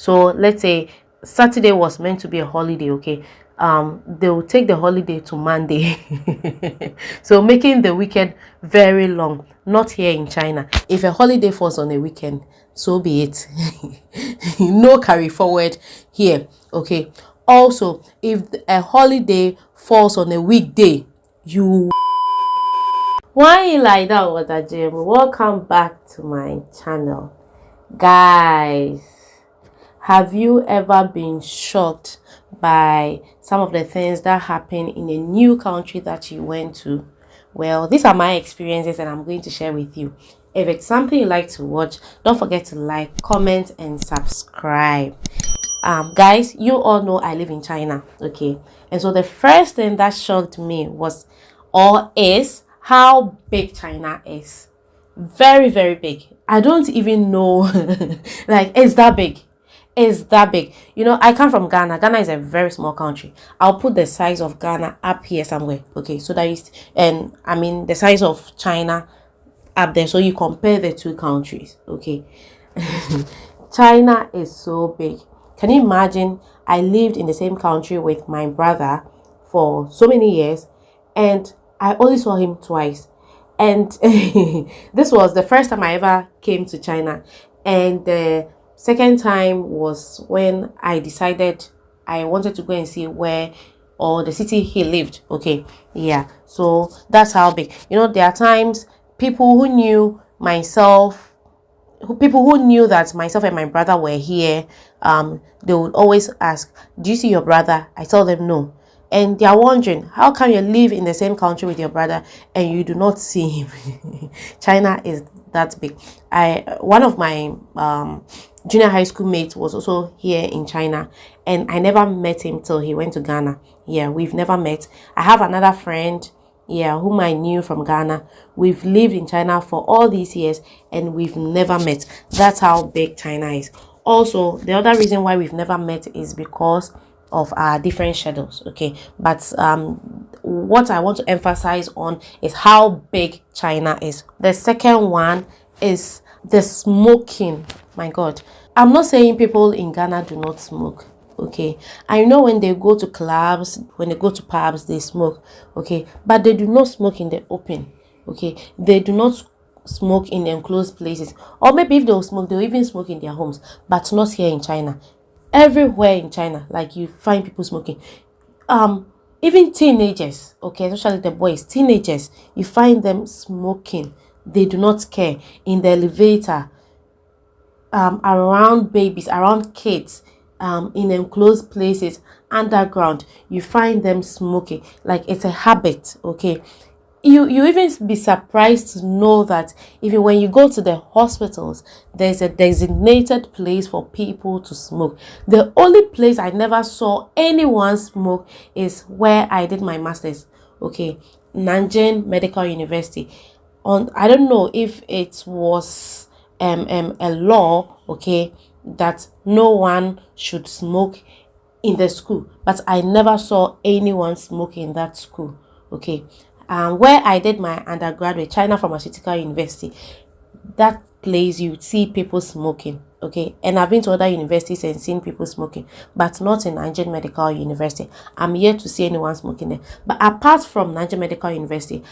So let's say Saturday was meant to be a holiday, okay, they will take the holiday to Monday. So making the weekend very long. Not here in China. If a holiday falls on a weekend, so be it. No carry forward here, okay. Also, if a holiday falls on a weekday, you why you like that, water gym? Welcome back to my channel, guys. Have you ever been shocked by some of the things that happen in a new country that you went to? Well, these are my experiences and I'm going to share with you. If it's something you like to watch, don't forget to like, comment and subscribe. Guys, you all know I live in China, okay? And so the first thing that shocked me was or is how big China is. Very, very big. I don't even know. Like, it's that big. It's that big. You know, I come from Ghana. Ghana is a very small country. I'll put the size of Ghana up here somewhere, okay? So that is, and I mean the size of China up there, so you compare the two countries, okay? China is so big. Can you imagine? I lived in the same country with my brother for so many years, and I only saw him twice. And this was the first time I ever came to China, and the second time was when I decided I wanted to go and see where or the city he lived, okay. Yeah, so that's how big. You know, there are times people who knew myself, people who knew that myself and my brother were here, they would always ask, do you see your brother? I tell them no. And they are wondering, how can you live in the same country with your brother and you do not see him? China is that big. One of my junior high school mates was also here in China, and I never met him till he went to Ghana. Yeah, we've never met. I have another friend, yeah, whom I knew from Ghana. We've lived in China for all these years and we've never met. That's how big China is. Also, the other reason why we've never met is because of our different schedules, okay. But what I want to emphasize on is how big China is. The second one is the smoking. My God, I'm not saying people in Ghana do not smoke, okay. I know when they go to clubs, when they go to pubs, they smoke, okay, but they do not smoke in the open, okay. They do not smoke in enclosed places, or maybe if they'll smoke, they'll even smoke in their homes, but not here in China. Everywhere in China, like, you find people smoking. Even teenagers, okay, especially the boys, teenagers, you find them smoking. They do not care. In the elevator, around babies, around kids, in enclosed places, underground, you find them smoking. Like, it's a habit, okay. You even be surprised to know that even when you go to the hospitals, there's a designated place for people to smoke. The only place I never saw anyone smoke is where I did my master's, okay, Nanjing Medical University. I don't know if it was a law, okay, that no one should smoke in the school, but I never saw anyone smoking in that school, okay. Where I did my undergraduate, China Pharmaceutical University, that place you see people smoking, okay. And I've been to other universities and seen people smoking, but not in Nanjing Medical University. I'm yet to see anyone smoking there. But apart from Nanjing Medical University,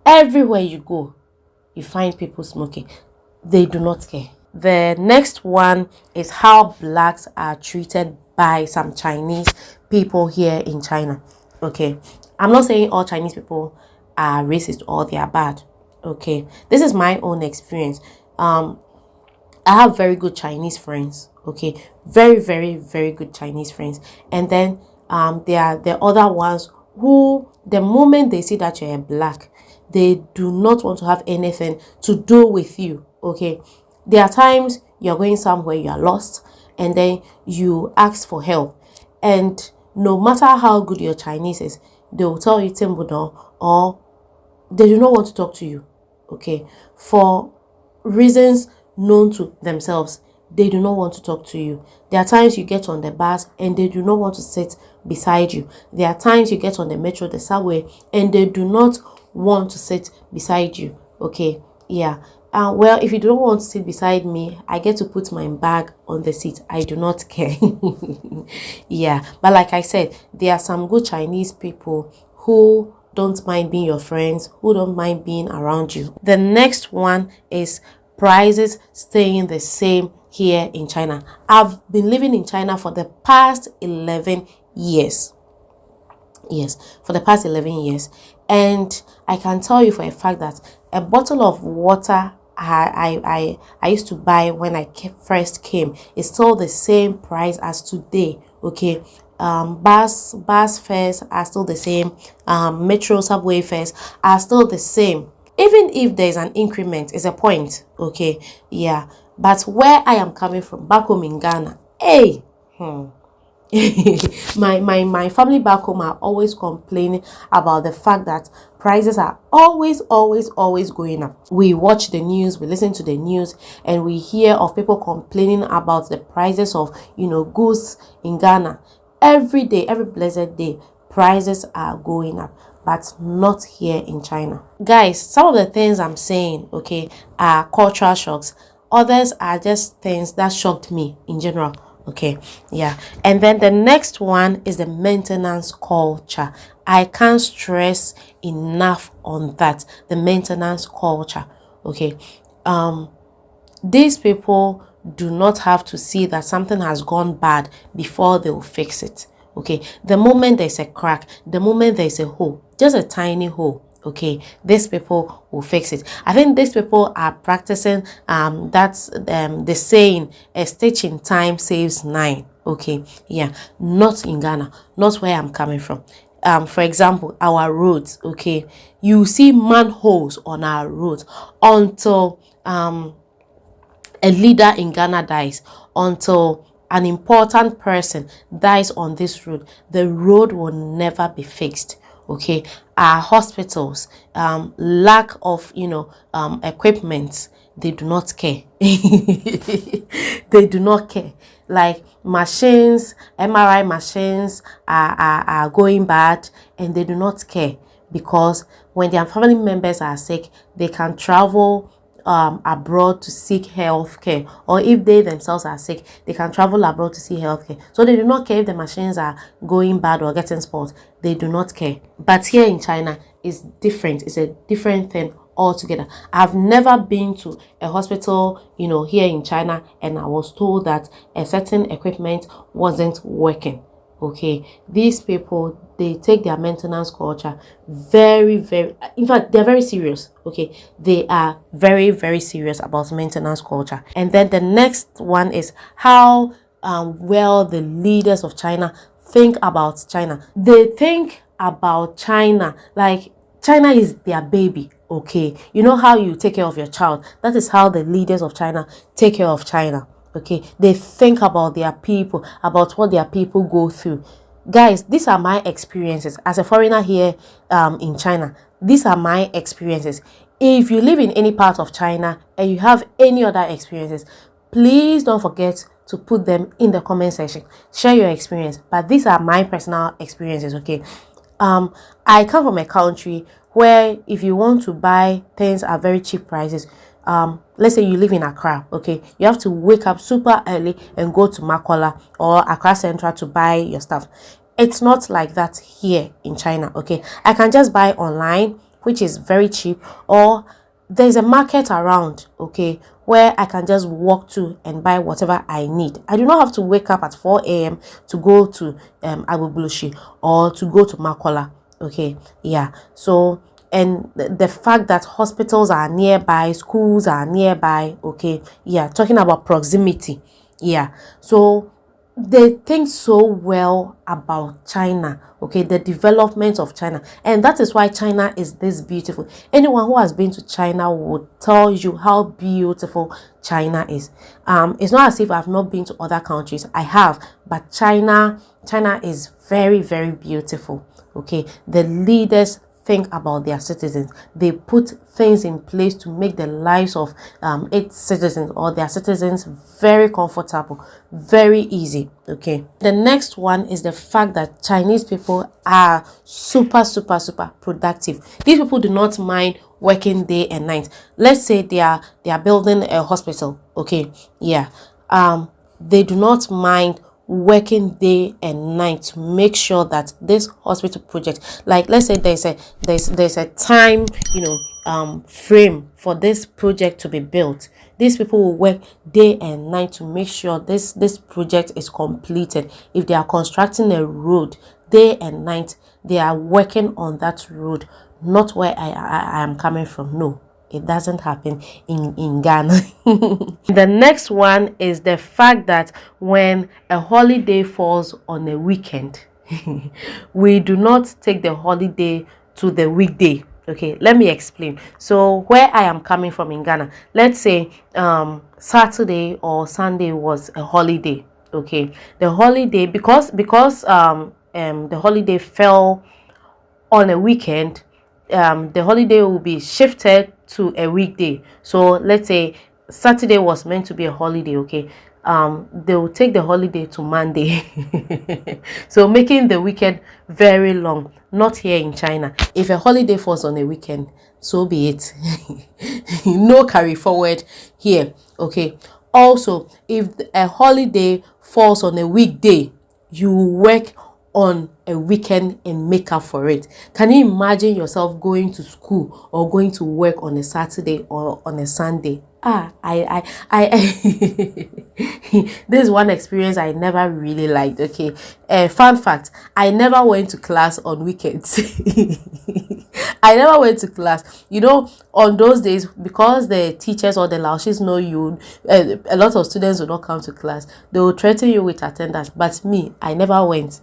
everywhere you go, you find people smoking. They do not care. The next one is how blacks are treated by some Chinese people here in China, okay. I'm not saying all Chinese people are racist or they are bad, okay. This is my own experience. I have very good Chinese friends, okay, very, very, very good Chinese friends. And then there are the other ones who, the moment they see that you're a black, they do not want to have anything to do with you, okay. There are times you're going somewhere, you are lost, and then you ask for help, and no matter how good your Chinese is, they will tell you Timbudo, or they do not want to talk to you, okay, for reasons known to themselves. They do not want to talk to you. There are times you get on the bus and they do not want to sit beside you. There are times you get on the metro, the subway, and they do not want to sit beside you, okay. Yeah, Well, if you don't want to sit beside me, I get to put my bag on the seat. I do not care. Yeah, but like I said, there are some good Chinese people who don't mind being your friends, who don't mind being around you. The next one is prices staying the same here in China. I've been living in China for the past 11 years. Yes, for the past 11 years. And I can tell you for a fact that a bottle of water I used to buy when I first came is still the same price as today. Okay, bus fares are still the same, metro subway fares are still the same. Even if there's an increment, is a point. Okay, yeah, but where I am coming from, back home in Ghana, hey, my family back home are always complaining about the fact that prices are always going up. We watch the news, we listen to the news, and we hear of people complaining about the prices of goods in Ghana. Every day, every blessed day, prices are going up, but not here in China. Guys, some of the things I'm saying, okay, are cultural shocks. Others are just things that shocked me in general. Okay, yeah. And then the next one is the maintenance culture. I can't stress enough on that. The maintenance culture. Okay, these people do not have to see that something has gone bad before they will fix it. Okay, the moment there's a crack, the moment there's a hole, just a tiny hole, okay, these people will fix it. I think these people are practicing that's the saying, a stitch in time saves 9. Okay, yeah, not in Ghana, not where I'm coming from. For example, our roads, okay, you see manholes on our roads until a leader in Ghana dies, until an important person dies on this road, the road will never be fixed. Okay, our hospitals, lack of equipment, they do not care. They do not care. Like machines, MRI machines are going bad, and they do not care, because when their family members are sick, they can travel abroad to seek health care, or if they themselves are sick, they can travel abroad to seek health care. So they do not care if the machines are going bad or getting spoiled. They do not care. But here in China, it's different. It's a different thing altogether. I've never been to a hospital, here in China, and I was told that a certain equipment wasn't working. Okay, these people, they take their maintenance culture very, in fact, they're very serious. Okay, they are very serious about maintenance culture. And then the next one is how well the leaders of China think about China. They think about China like China is their baby. Okay, you know how you take care of your child? That is how the leaders of China take care of China. Okay, they think about their people, about what their people go through. Guys, these are my experiences as a foreigner here in China. These are my experiences. If you live in any part of China and you have any other experiences, please don't forget to put them in the comment section. Share your experience. But these are my personal experiences. Okay, I come from a country where if you want to buy things at very cheap prices, let's say you live in Accra, okay, you have to wake up super early and go to Makola or Accra Central to buy your stuff. It's not like that here in China. Okay, I can just buy online, which is very cheap, or there's a market around, okay, where I can just walk to and buy whatever I need. I do not have to wake up at 4 a.m. to go to Agbogbloshie or to go to Makola. Okay, yeah. So, and the fact that hospitals are nearby, schools are nearby, okay, yeah, talking about proximity, yeah. So they think so well about China, okay, the development of China, and that is why China is this beautiful. Anyone who has been to China would tell you how beautiful China is. It's not as if I've not been to other countries. I have, but China is very beautiful. Okay, the leaders think about their citizens. They put things in place to make the lives of its citizens or their citizens very comfortable, very easy. Okay, the next one is the fact that Chinese people are super productive. These people do not mind working day and night. Let's say they are building a hospital, okay, yeah, they do not mind working day and night to make sure that this hospital project, like let's say there's a time, frame for this project to be built. These people will work day and night to make sure this project is completed. If they are constructing a road, day and night they are working on that road, not where I am coming from. No, it doesn't happen in Ghana. The next one is the fact that when a holiday falls on a weekend, we do not take the holiday to the weekday. Okay, let me explain. So where I am coming from in Ghana, let's say Saturday or Sunday was a holiday. Okay, the holiday, because the holiday fell on a weekend, the holiday will be shifted to a weekday. So let's say Saturday was meant to be a holiday, okay, they will take the holiday to Monday. So making the weekend very long. Not here in China. If a holiday falls on a weekend, so be it. No carry forward here, okay. Also, if a holiday falls on a weekday, you work on a weekend and make up for it. Can you imagine yourself going to school or going to work on a Saturday or on a Sunday? This is one experience I never really liked. Okay, fun fact, I never went to class on weekends. I never went to class, on those days, because the teachers or the laoshis know you, a lot of students will not come to class. They will threaten you with attendance, but me, I never went.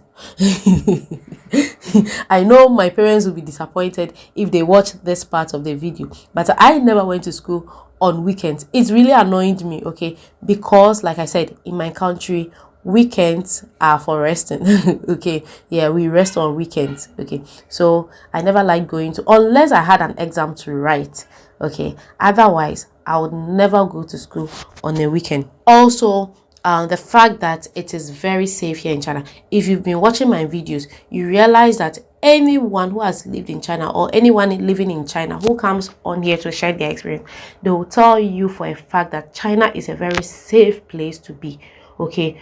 I know my parents will be disappointed if they watch this part of the video, but I never went to school on weekends. It really annoyed me, okay, because like I said, in my country, weekends are for resting. Okay, yeah, we rest on weekends. Okay, so I never liked going to, unless I had an exam to write. Okay, otherwise I would never go to school on a weekend. Also, the fact that it is very safe here in China. If you've been watching my videos, you realize that anyone who has lived in China or anyone living in China who comes on here to share their experience, they will tell you for a fact that China is a very safe place to be. Okay,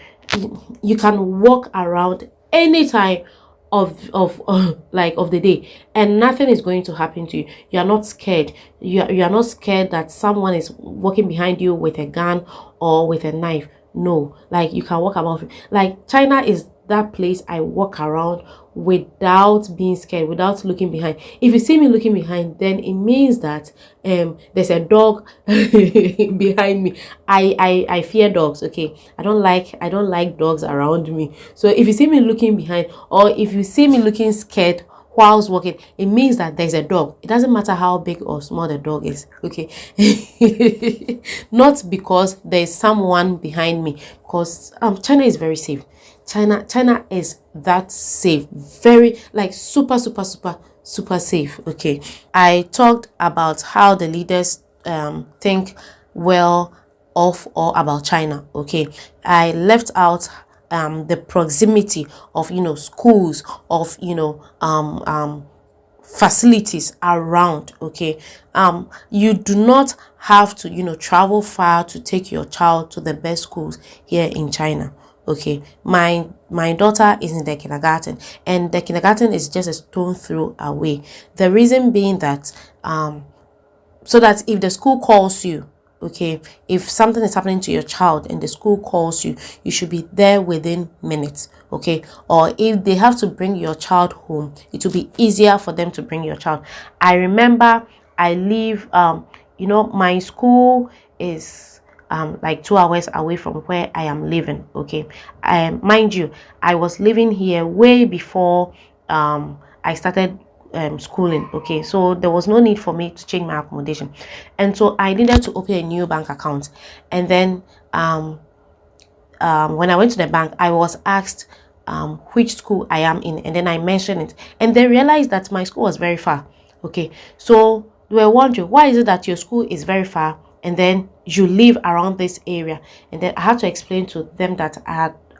you can walk around anytime of the day and nothing is going to happen to you. You are not scared. You are not scared that someone is walking behind you with a gun or with a knife. No, like you can walk about. Like China is that place I walk around without being scared, without looking behind. If you see me looking behind, then it means that there's a dog behind me. I fear dogs. Okay, I don't like dogs around me. So if you see me looking behind, or if you see me looking scared whilst walking, it means that there's a dog. It doesn't matter how big or small the dog is. Okay. Not because there's someone behind me, because China is very safe. China is that safe, very, like, super safe. Okay, I talked about how the leaders think well of or about China. Okay, I left out the proximity of schools, of facilities around. Okay, you do not have to travel far to take your child to the best schools here in China. Okay, my daughter is in the kindergarten, and the kindergarten is just a stone throw away. The reason being that so that if the school calls you, okay, if something is happening to your child and the school calls you, you should be there within minutes. Okay, or if they have to bring your child home, it will be easier for them to bring your child. I remember I live my school is like 2 hours away from where I am living. Okay, mind you, I was living here way before I started schooling. Okay, so there was no need for me to change my accommodation, and so I needed to open a new bank account. And then when I went to the bank, I was asked which school I am in, and then I mentioned it, and they realized that my school was very far. Okay, so they were wondering, why is it that your school is very far and then you live around this area? And then I had to explain to them that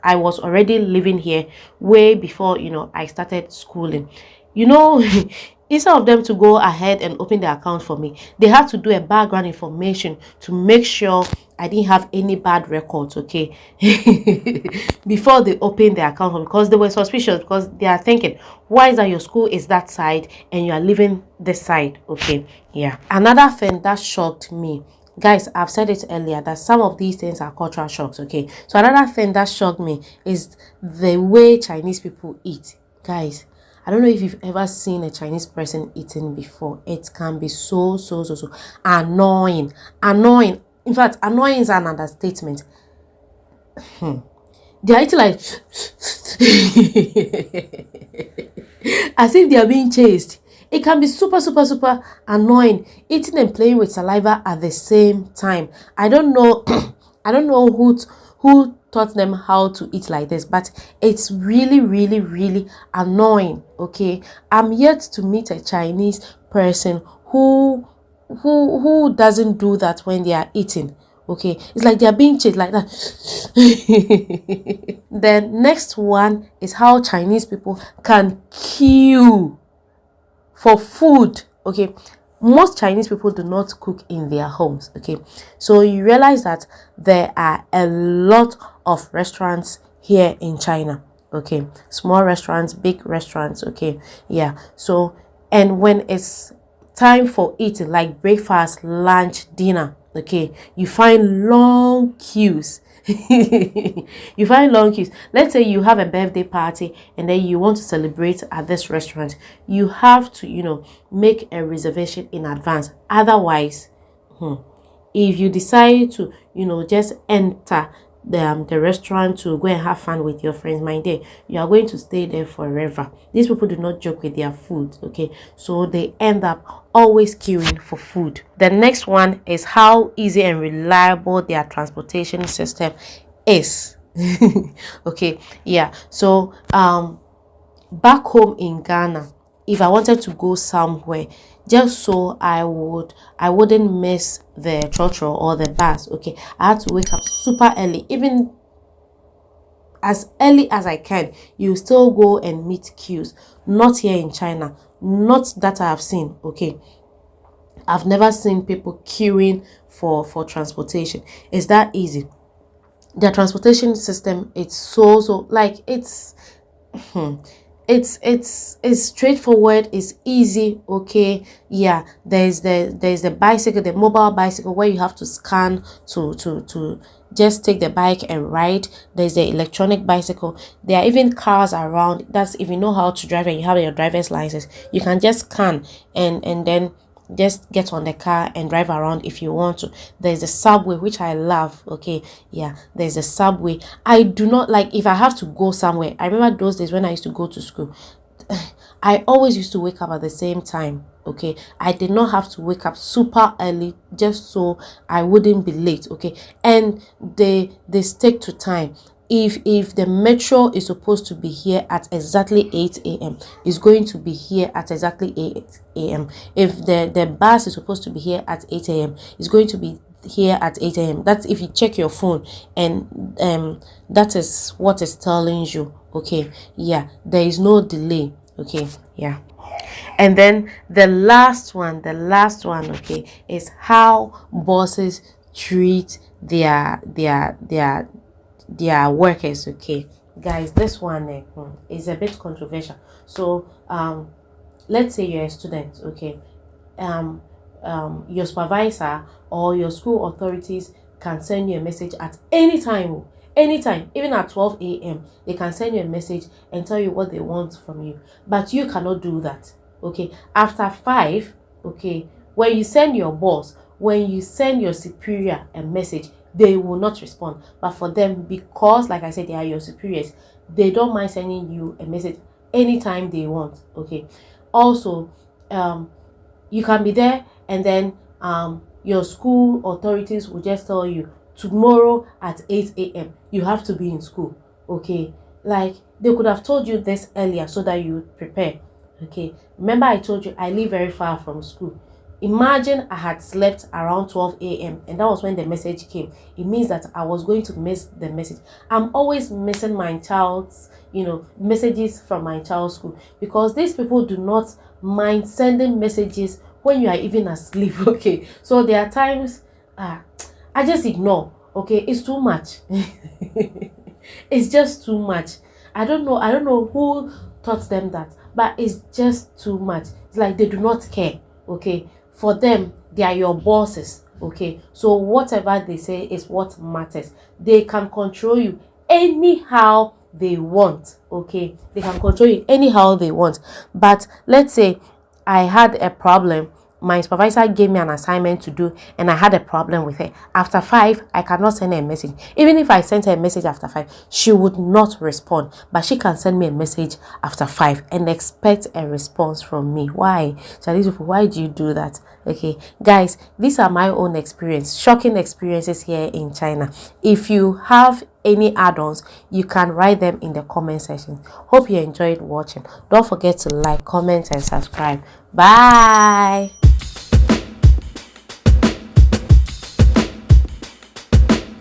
I was already living here way before I started schooling. instead of them to go ahead and open the account for me, they had to do a background information to make sure I didn't have any bad records, okay, before they opened the account for me, because they were suspicious, because they are thinking, why is that your school is that side and you are living this side, okay. Yeah, another thing that shocked me, guys, I've said it earlier that some of these things are cultural shocks, okay. So another thing that shocked me is the way Chinese people eat. Guys, I don't know if you've ever seen a Chinese person eating before. It can be so annoying. In fact, annoying is an understatement. They are eating like as if they are being chased. It can be super annoying, eating and playing with saliva at the same time. I don't know I don't know who taught them how to eat like this, but it's really annoying, okay. I'm yet to meet a Chinese person who doesn't do that when they are eating, okay. It's like they are being chased like that. The next one is how Chinese people can queue for food, okay. Most Chinese people do not cook in their homes, okay. So you realize that there are a lot of restaurants here in China, okay. Small restaurants, big restaurants, okay. Yeah, so and when it's time for eating, like breakfast, lunch, dinner, okay, you find long queues. You find long queues. Let's say you have a birthday party and then you want to celebrate at this restaurant. You have to, you know, make a reservation in advance. Otherwise, if you decide to, you know, just enter the restaurant to go and have fun with your friends, my dear, you are going to stay there forever. These people do not joke with their food, okay. So they end up always queuing for food. The next one is how easy and reliable their transportation system is. Okay, yeah. So back home in Ghana, if I wanted to go somewhere, just so I wouldn't miss the churro or the bus, okay, I had to wake up super early, even as early as I can. You still go and meet queues. Not here in China, not that I have seen, okay. I've never seen people queuing for transportation. It's that easy. Their transportation system, it's so like it's straightforward, it's easy, okay. Yeah, there's the bicycle, the mobile bicycle, where you have to scan to just take the bike and ride. There's the electronic bicycle. There are even cars around. That's if you know how to drive and you have your driver's license, you can just scan and then just get on the car and drive around if you want to. There's the subway, which I love, okay. Yeah, there's the subway. I do not like, if I have to go somewhere, I remember those days when I used to go to school, I always used to wake up at the same time, okay. I did not have to wake up super early just so I wouldn't be late, okay. And they stick to time. If the metro is supposed to be here at exactly 8 a.m., it's going to be here at exactly 8 a.m. If the bus is supposed to be here at 8 a.m., it's going to be here at 8 a.m. That's if you check your phone, and that is what is telling you, okay. Yeah, there is no delay, okay. Yeah. And then the last one, okay, is how bosses treat their workers, okay. Guys, this one is a bit controversial. So let's say you're a student, okay. Your supervisor or your school authorities can send you a message at any time, even at 12 a.m. they can send you a message and tell you what they want from you, but you cannot do that, okay. After 5, okay, when you send your boss, when you send your superior a message, they will not respond. But for them, because like I said, they are your superiors, they don't mind sending you a message anytime they want, okay. Also, you can be there and then your school authorities will just tell you tomorrow at 8 a.m. you have to be in school, okay. Like, they could have told you this earlier so that you would prepare, okay. Remember I told you I live very far from school. Imagine I had slept around 12 a.m. and that was when the message came. It means that I was going to miss the message. I'm always missing my child's, you know, messages from my child's school, because these people do not mind sending messages when you are even asleep. Okay, so there are times I just ignore. Okay, it's too much. It's just too much. I don't know who taught them that, but it's just too much. It's like they do not care. Okay, for them, they are your bosses. Okay, so whatever they say is what matters. They can control you anyhow they want. Okay, they can control you anyhow they want. But let's say I had a problem, my supervisor gave me an assignment to do, and I had a problem with her. After 5, I cannot send her a message. Even if I sent her a message after 5, she would not respond. But she can send me a message after 5 and expect a response from me. Why? So these people, why do you do that? Okay, guys, these are my own experience, shocking experiences here in China. If you have any add-ons, you can write them in the comment section. Hope you enjoyed watching. Don't forget to like, comment, and subscribe. Bye.